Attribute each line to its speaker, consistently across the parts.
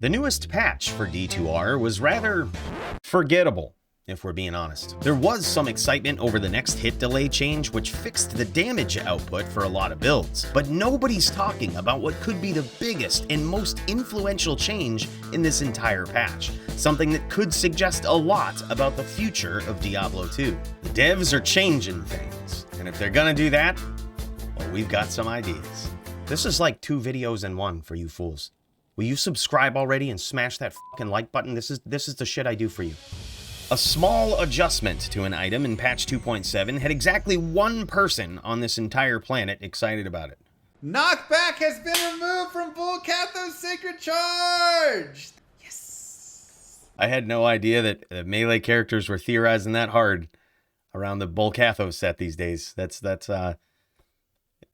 Speaker 1: The newest patch for D2R was rather forgettable, if we're being honest. There was some excitement over the next hit delay change, which fixed the damage output for a lot of builds, but nobody's talking about what could be the biggest and most influential change in this entire patch, something that could suggest a lot about the future of Diablo 2. The devs are changing things, and if they're gonna do that, well, we've got some ideas. This is like 2 videos in one for you fools. Will you subscribe already and smash that fucking like button? This is the shit I do for you. A small adjustment to an item in patch 2.7 had exactly 1 person on this entire planet excited about it.
Speaker 2: Knockback has been removed from Volcatho's Sacred Charge! Yes!
Speaker 1: I had no idea that melee characters were theorizing that hard around the Volcatho set these days. That's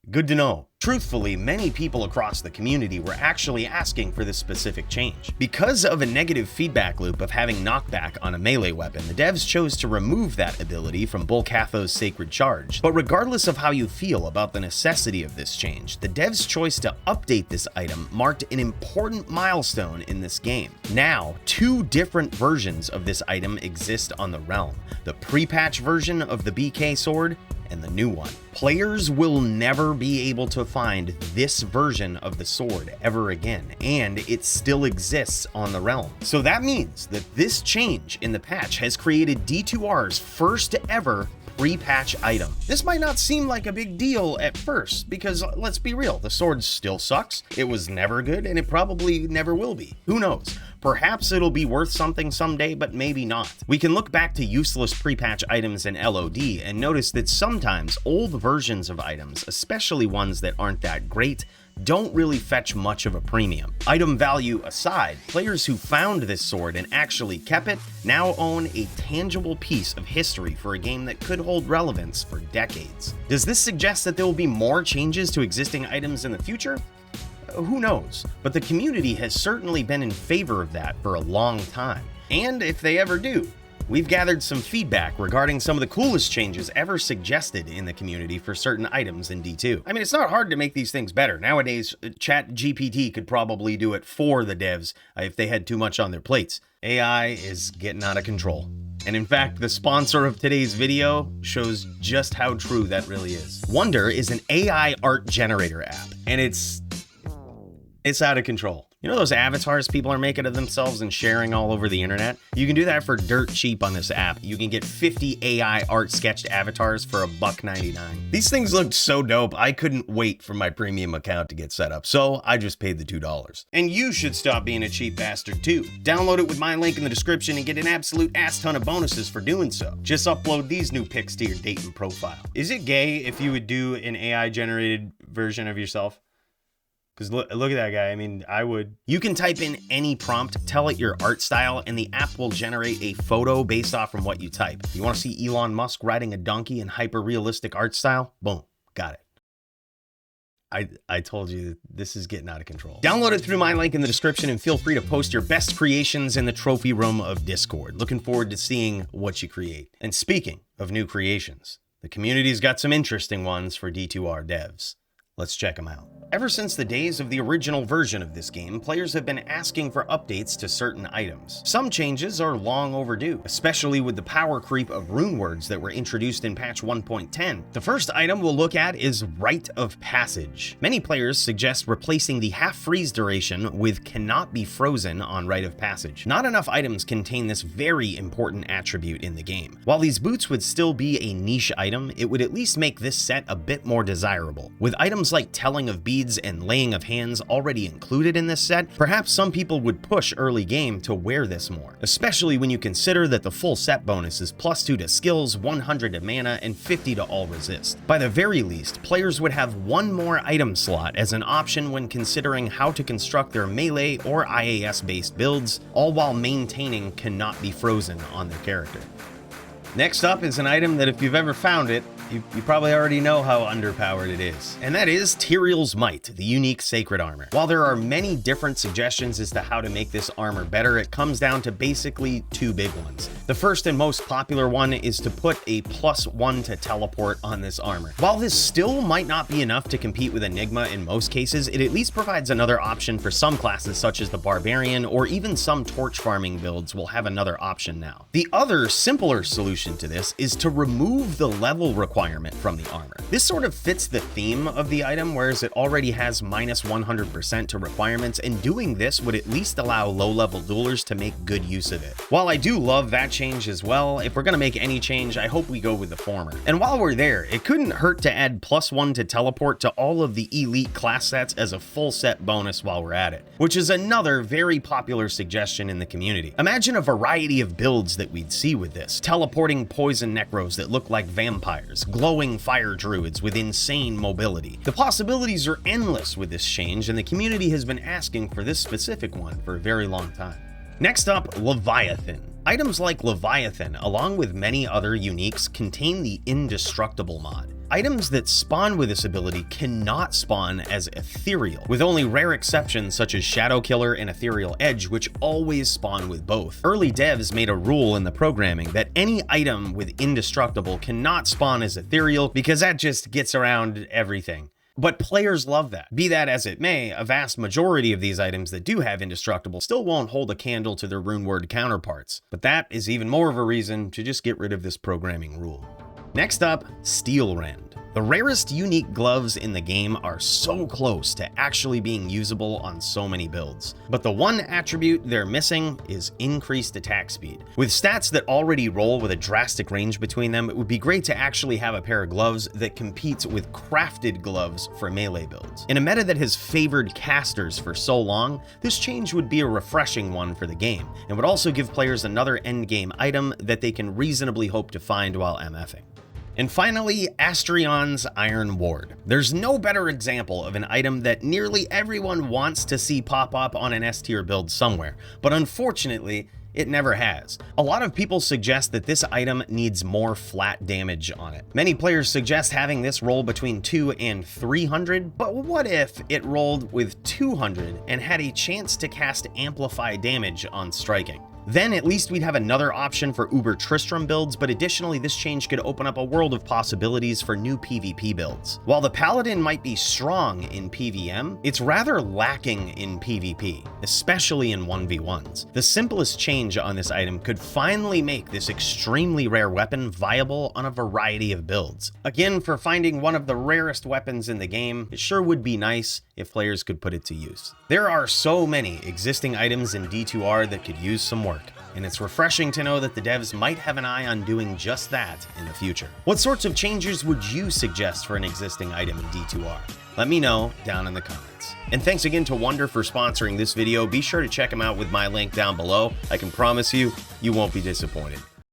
Speaker 1: good to know. Truthfully, many people across the community were actually asking for this specific change. Because of a negative feedback loop of having knockback on a melee weapon, the devs chose to remove that ability from Volcatho's Sacred Charge. But regardless of how you feel about the necessity of this change, the devs' choice to update this item marked an important milestone in this game. Now, 2 different versions of this item exist on the realm: the pre-patch version of the BK sword and the new one. Players will never be able to find this version of the sword ever again, and it still exists on the realm. So that means that this change in the patch has created D2R's first ever pre-patch item. This might not seem like a big deal at first, because let's be real, the sword still sucks, it was never good, and it probably never will be. Who knows? Perhaps it'll be worth something someday, but maybe not. We can look back to useless pre-patch items in LOD and notice that sometimes old versions of items, especially ones that aren't that great, don't really fetch much of a premium. Item value aside, players who found this sword and actually kept it now own a tangible piece of history for a game that could hold relevance for decades. Does this suggest that there will be more changes to existing items in the future? Who knows, but the community has certainly been in favor of that for a long time. And if they ever do, we've gathered some feedback regarding some of the coolest changes ever suggested in the community for certain items in D2. I mean, it's not hard to make these things better. Nowadays, ChatGPT could probably do it for the devs if they had too much on their plates. AI is getting out of control. And in fact, the sponsor of today's video shows just how true that really is. Wonder is an AI art generator app, and it's out of control. You know those avatars people are making of themselves and sharing all over the internet? You can do that for dirt cheap on this app. You can get 50 AI art sketched avatars for $1.99. These things looked so dope, I couldn't wait for my premium account to get set up, so I just paid the $2. And you should stop being a cheap bastard too. Download it with my link in the description and get an absolute ass ton of bonuses for doing so. Just upload these new pics to your dating profile. Is it gay if you would do an AI generated version of yourself? Because look at that guy, I mean, I would. You can type in any prompt, tell it your art style, and the app will generate a photo based off from what you type. You want to see Elon Musk riding a donkey in hyper-realistic art style? Boom, got it. I told you, this is getting out of control. Download it through my link in the description and feel free to post your best creations in the trophy room of Discord. Looking forward to seeing what you create. And speaking of new creations, the community's got some interesting ones for D2R devs. Let's check them out. Ever since the days of the original version of this game, players have been asking for updates to certain items. Some changes are long overdue, especially with the power creep of rune words that were introduced in patch 1.10. The first item we'll look at is Rite of Passage. Many players suggest replacing the half freeze duration with cannot be frozen on Rite of Passage. Not enough items contain this very important attribute in the game. While these boots would still be a niche item, it would at least make this set a bit more desirable. With items like Telling of Beads and Laying of Hands already included in this set, perhaps some people would push early game to wear this more, especially when you consider that the full set bonus is +2 to skills, 100 to mana, and 50 to all resist. By the very least, players would have 1 more item slot as an option when considering how to construct their melee or IAS-based builds, all while maintaining cannot be frozen on their character. Next up is an item that if you've ever found it, you probably already know how underpowered it is. And that is Tyrael's Might, the unique sacred armor. While there are many different suggestions as to how to make this armor better, it comes down to basically two big ones. The first and most popular one is to put a +1 to teleport on this armor. While this still might not be enough to compete with Enigma in most cases, it at least provides another option for some classes such as the Barbarian, or even some torch farming builds will have another option now. The other, simpler solution to this is to remove the level requirement from the armor. This sort of fits the theme of the item, whereas it already has -100% to requirements, and doing this would at least allow low-level duelers to make good use of it. While I do love that change as well, if we're gonna make any change, I hope we go with the former. And while we're there, it couldn't hurt to add +1 to teleport to all of the elite class sets as a full set bonus while we're at it, which is another very popular suggestion in the community. Imagine a variety of builds that we'd see with this. Teleporting poison necros that look like vampires, glowing fire druids with insane mobility. The possibilities are endless with this change, and the community has been asking for this specific one for a very long time. Next up, Leviathan. Items like Leviathan, along with many other uniques, contain the Indestructible mod. Items that spawn with this ability cannot spawn as ethereal, with only rare exceptions such as Shadow Killer and Ethereal Edge, which always spawn with both. Early devs made a rule in the programming that any item with Indestructible cannot spawn as ethereal because that just gets around everything. But players love that. Be that as it may, a vast majority of these items that do have Indestructible still won't hold a candle to their runeword counterparts. But that is even more of a reason to just get rid of this programming rule. Next up, Steel Rend. The rarest unique gloves in the game are so close to actually being usable on so many builds. But the one attribute they're missing is increased attack speed. With stats that already roll with a drastic range between them, it would be great to actually have a pair of gloves that competes with crafted gloves for melee builds. In a meta that has favored casters for so long, this change would be a refreshing one for the game, and would also give players another endgame item that they can reasonably hope to find while MFing. And finally, Astrion's Iron Ward. There's no better example of an item that nearly everyone wants to see pop up on an S-tier build somewhere, but unfortunately, it never has. A lot of people suggest that this item needs more flat damage on it. Many players suggest having this roll between 2 and 300, but what if it rolled with 200 and had a chance to cast Amplify damage on striking? Then at least we'd have another option for Uber Tristram builds, but additionally this change could open up a world of possibilities for new PvP builds. While the Paladin might be strong in PvM, it's rather lacking in PvP, especially in 1v1s. The simplest change on this item could finally make this extremely rare weapon viable on a variety of builds. Again, for finding one of the rarest weapons in the game, it sure would be nice if players could put it to use. There are so many existing items in D2R that could use some work, and it's refreshing to know that the devs might have an eye on doing just that in the future. What sorts of changes would you suggest for an existing item in D2R? Let me know down in the comments. And thanks again to Wonder for sponsoring this video. Be sure to check them out with my link down below. I can promise you, you won't be disappointed.